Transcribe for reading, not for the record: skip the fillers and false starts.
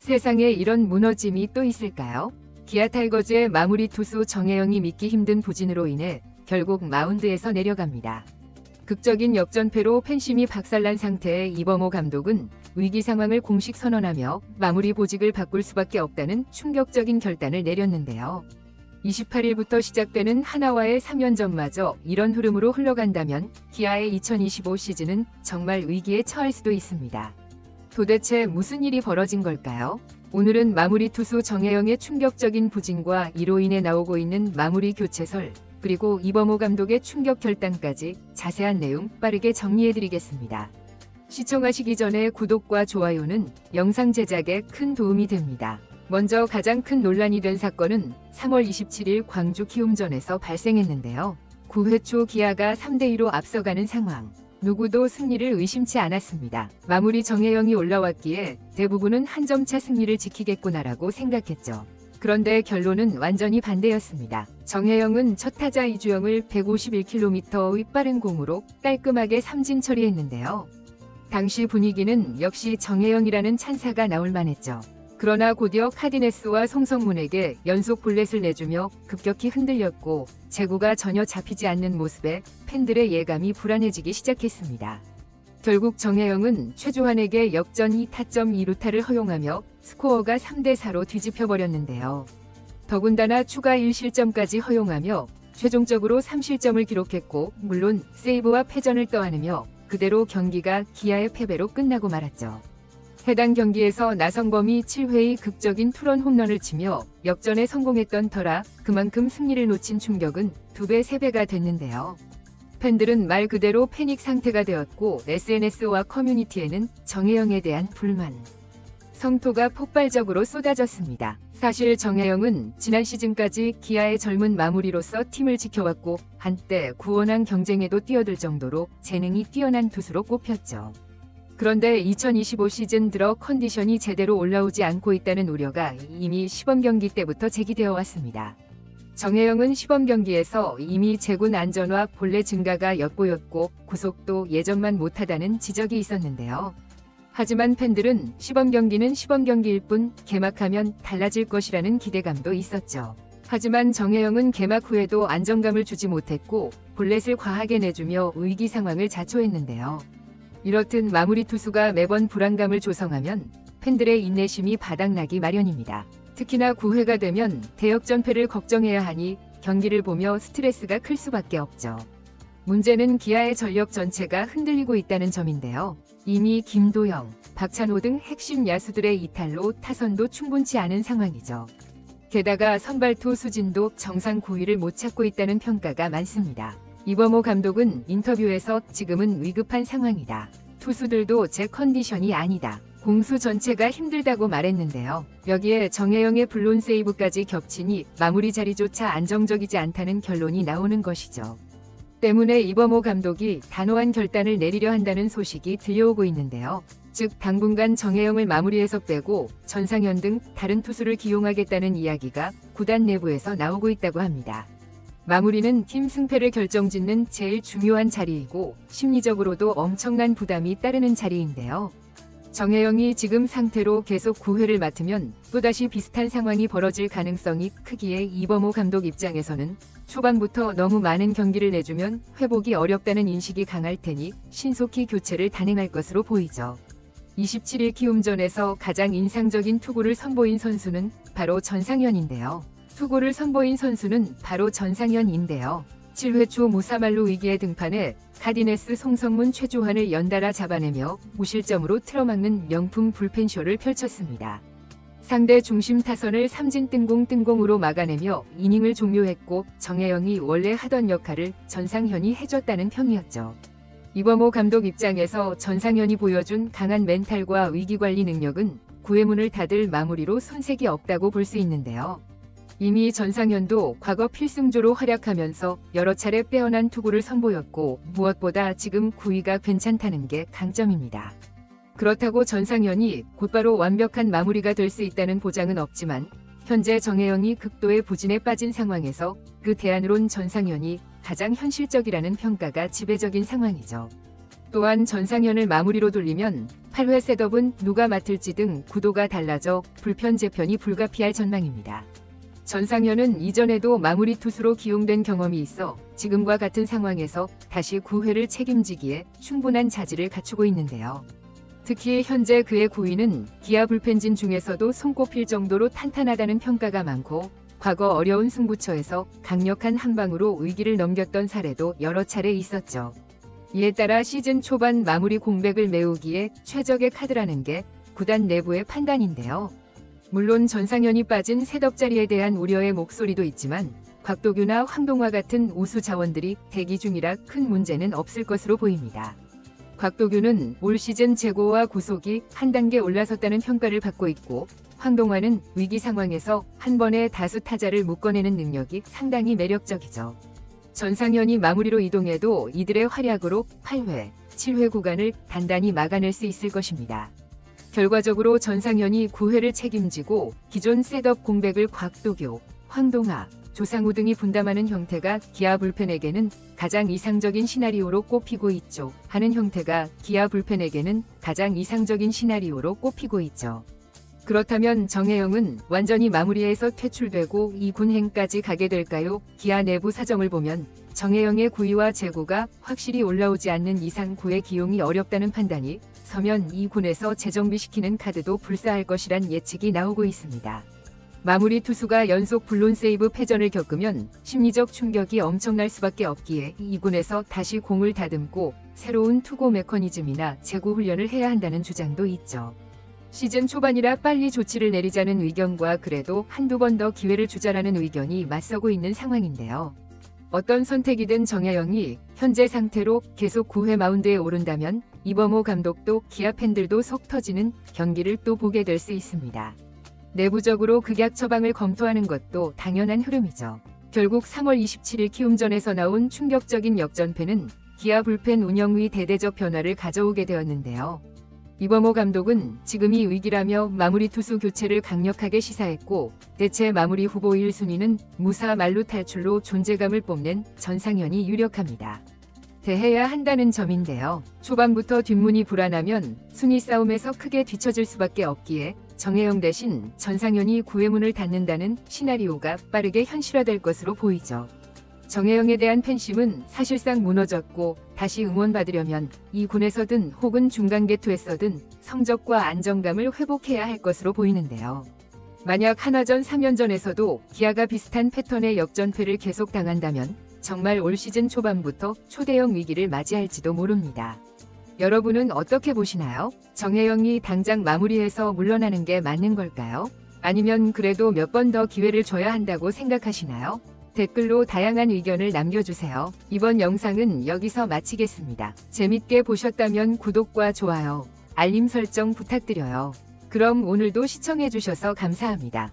세상에 이런 무너짐이 또 있을까요? 기아 타이거즈의 마무리 투수 정혜영이 믿기 힘든 부진으로 인해 결국 마운드에서 내려갑니다. 극적인 역전패로 팬심이 박살난 상태의 이범호 감독은 위기 상황을 공식 선언하며 마무리 보직을 바꿀 수밖에 없다는 충격적인 결단을 내렸는데요. 28일부터 시작되는 하나와의 3연전마저 이런 흐름으로 흘러간다면 기아의 2025 시즌은 정말 위기에 처할 수도 있습니다. 도대체 무슨 일이 벌어진 걸까요? 오늘은 마무리 투수 정혜영의 충격적인 부진과 이로 인해 나오고 있는 마무리 교체설, 그리고 이범호 감독의 충격 결단까지 자세한 내용 빠르게 정리해드리겠습니다. 시청하시기 전에 구독과 좋아요는 영상 제작에 큰 도움이 됩니다. 먼저 가장 큰 논란이 된 사건은 3월 27일 광주 키움전에서 발생했는데요. 9회 초 기아가 3대2로 앞서가는 상황. 누구도 승리를 의심치 않았습니다. 마무리 정혜영이 올라왔기에 대부분은 한 점차 승리를 지키겠구나라고 생각했죠. 그런데 결론은 완전히 반대였습니다. 정혜영은 첫 타자 이주영을 151km의 빠른 공으로 깔끔하게 삼진 처리했는데요. 당시 분위기는 역시 정혜영이라는 찬사가 나올 만했죠. 그러나 곧이어 카디네스와 송성문에게 연속 볼넷을 내주며 급격히 흔들렸고 제구가 전혀 잡히지 않는 모습에 팬들의 예감이 불안해지기 시작했습니다. 결국 정혜영은 최주환에게 역전 2타점 2루타를 허용하며 스코어가 3대4로 뒤집혀버렸는데요. 더군다나 추가 1실점까지 허용하며 최종적으로 3실점을 기록했고 물론 세이브와 패전을 떠안으며 그대로 경기가 기아의 패배로 끝나고 말았죠. 해당 경기에서 나성범이 7회의 극적인 투런 홈런을 치며 역전에 성공했던 터라 그만큼 승리를 놓친 충격은 2배, 3배가 됐는데요. 팬들은 말 그대로 패닉 상태가 되었고 SNS와 커뮤니티에는 정혜영에 대한 불만, 성토가 폭발적으로 쏟아졌습니다. 사실 정혜영은 지난 시즌까지 기아의 젊은 마무리로서 팀을 지켜왔고 한때 구원왕 경쟁에도 뛰어들 정도로 재능이 뛰어난 투수로 꼽혔죠. 그런데 2025 시즌 들어 컨디션이 제대로 올라오지 않고 있다는 우려가 이미 시범 경기 때부터 제기되어 왔습니다. 정혜영은 시범 경기에서 이미 제군 안전과 볼넷 증가가 엿보였고 구속도 예전만 못하다는 지적이 있었는데요. 하지만 팬들은 시범 경기는 시범 경기일 뿐 개막하면 달라질 것이라는 기대감도 있었죠. 하지만 정혜영은 개막 후에도 안정감을 주지 못했고 볼넷을 과하게 내주며 위기 상황을 자초했는데요. 이렇듯 마무리 투수가 매번 불안감을 조성하면 팬들의 인내심이 바닥나기 마련입니다. 특히나 9회가 되면 대역전패를 걱정해야 하니 경기를 보며 스트레스가 클 수밖에 없죠. 문제는 기아의 전력 전체가 흔들리고 있다는 점인데요. 이미 김도영, 박찬호 등 핵심 야수들의 이탈로 타선도 충분치 않은 상황이죠. 게다가 선발투 수진도 정상 9위를 못 찾고 있다는 평가가 많습니다. 이범호 감독은 인터뷰에서 지금은 위급한 상황이다. 투수들도 제 컨디션이 아니다. 공수 전체가 힘들다고 말했는데요. 여기에 정혜영의 불론 세이브까지 겹치니 마무리 자리조차 안정적이지 않다는 결론이 나오는 것이죠. 때문에 이범호 감독이 단호한 결단을 내리려 한다는 소식이 들려오고 있는데요. 즉 당분간 정혜영을 마무리에서 빼고 전상현 등 다른 투수를 기용하겠다는 이야기가 구단 내부에서 나오고 있다고 합니다. 마무리는 팀 승패를 결정짓는 제일 중요한 자리이고 심리적으로도 엄청난 부담이 따르는 자리인데요. 정혜영이 지금 상태로 계속 9회를 맡으면 또다시 비슷한 상황이 벌어질 가능성이 크기에 이범호 감독 입장에서는 초반부터 너무 많은 경기를 내주면 회복이 어렵다는 인식이 강할 테니 신속히 교체를 단행할 것으로 보이죠. 27일 키움전에서 가장 인상적인 투구를 선보인 선수는 바로 전상현인데요. 7회 초 무사말로 위기에 등판해 카디네스 송성문 최주환을 연달아 잡아내며 무실점으로 틀어막는 명품 불펜쇼를 펼쳤습니다. 상대 중심 타선을 삼진 뜬공으로 막아내며 이닝을 종료했고 정혜영이 원래 하던 역할을 전상현이 해줬다는 평이었죠. 이범호 감독 입장에서 전상현이 보여준 강한 멘탈과 위기관리 능력은 9회 문을 닫을 마무리로 손색이 없다고 볼 수 있는데요. 이미 전상현도 과거 필승조로 활약하면서 여러 차례 빼어난 투구를 선보였고 무엇보다 지금 9위가 괜찮다는 게 강점입니다. 그렇다고 전상현이 곧바로 완벽한 마무리가 될 수 있다는 보장은 없지만 현재 정혜영이 극도의 부진에 빠진 상황에서 그 대안으론 전상현이 가장 현실적이라는 평가가 지배적인 상황이죠. 또한 전상현을 마무리로 돌리면 8회 셋업은 누가 맡을지 등 구도가 달라져 불편 재편이 불가피할 전망입니다. 전상현은 이전에도 마무리 투수로 기용된 경험이 있어 지금과 같은 상황에서 다시 9회를 책임지기에 충분한 자질을 갖추고 있는데요. 특히 현재 그의 구위는 기아 불펜진 중에서도 손꼽힐 정도로 탄탄하다는 평가가 많고 과거 어려운 승부처에서 강력한 한방으로 위기를 넘겼던 사례도 여러 차례 있었죠. 이에 따라 시즌 초반 마무리 공백을 메우기에 최적의 카드라는 게 구단 내부의 판단인데요. 물론 전상현이 빠진 셋업 자리에 대한 우려의 목소리도 있지만 곽도규나 황동화 같은 우수 자원들이 대기 중이라 큰 문제는 없을 것으로 보입니다. 곽도규는 올 시즌 제고와 구속이 한 단계 올라섰다는 평가를 받고 있고 황동화는 위기 상황에서 한 번에 다수 타자를 묶어내는 능력이 상당히 매력적이죠. 전상현이 마무리로 이동해도 이들의 활약으로 8회, 7회 구간을 단단히 막아낼 수 있을 것입니다. 결과적으로 전상현이 9회를 책임지고 기존 셋업 공백을 곽도규, 황동화, 조상우 등이 분담하는 형태가 기아 불펜에게는 가장 이상적인 시나리오로 꼽히고 있죠. 하는 형태가 기아 불펜에게는 가장 이상적인 시나리오로 꼽히고 있죠. 그렇다면 정혜영은 완전히 마무리해서 퇴출되고 2군행까지 가게 될까요? 기아 내부 사정을 보면 정혜영의 구위와 제구가 확실히 올라오지 않는 이상 9회 기용이 어렵다는 판단이 서면 2군에서 재정비시키는 카드도 불사할 것이란 예측이 나오고 있습니다. 마무리 투수가 연속 불론 세이브 패전을 겪으면 심리적 충격이 엄청날 수밖에 없기에 2군에서 다시 공을 다듬고 새로운 투고 메커니즘이나 제구 훈련을 해야 한다는 주장도 있죠. 시즌 초반이라 빨리 조치를 내리자는 의견과 그래도 한두 번 더 기회를 주자라는 의견이 맞서고 있는 상황인데요. 어떤 선택이든 정혜영이 현재 상태로 계속 9회 마운드에 오른다면 이범호 감독도 기아 팬들도 속 터지는 경기를 또 보게 될 수 있습니다. 내부적으로 극약 처방을 검토하는 것도 당연한 흐름이죠. 결국 3월 27일 키움전에서 나온 충격적인 역전패는 기아 불펜 운영의 대대적 변화를 가져오게 되었는데요. 이범호 감독은 지금이 위기라며 마무리 투수 교체를 강력하게 시사했고 대체 마무리 후보 1순위는 무사 만루 탈출로 존재감을 뽐낸 전상현이 유력합니다. 대해야 한다는 점인데요. 초반부터 뒷문이 불안하면 순위 싸움에서 크게 뒤처질 수밖에 없기에 정혜영 대신 전상현이 9회문을 닫는다는 시나리오가 빠르게 현실화될 것으로 보이죠. 정혜영에 대한 팬심은 사실상 무너졌고 다시 응원받으려면 이 군에서든 혹은 중간 개투에서든 성적과 안정감을 회복해야 할 것으로 보이는데요. 만약 한화전 3연전에서도 기아가 비슷한 패턴의 역전패를 계속 당한다면 정말 올 시즌 초반부터 초대형 위기를 맞이할지도 모릅니다. 여러분은 어떻게 보시나요? 정혜영이 당장 마무리해서 물러나는 게 맞는 걸까요? 아니면 그래도 몇 번 더 기회를 줘야 한다고 생각하시나요? 댓글로 다양한 의견을 남겨주세요. 이번 영상은 여기서 마치겠습니다. 재밌게 보셨다면 구독과 좋아요, 알림 설정 부탁드려요. 그럼 오늘도 시청해주셔서 감사합니다.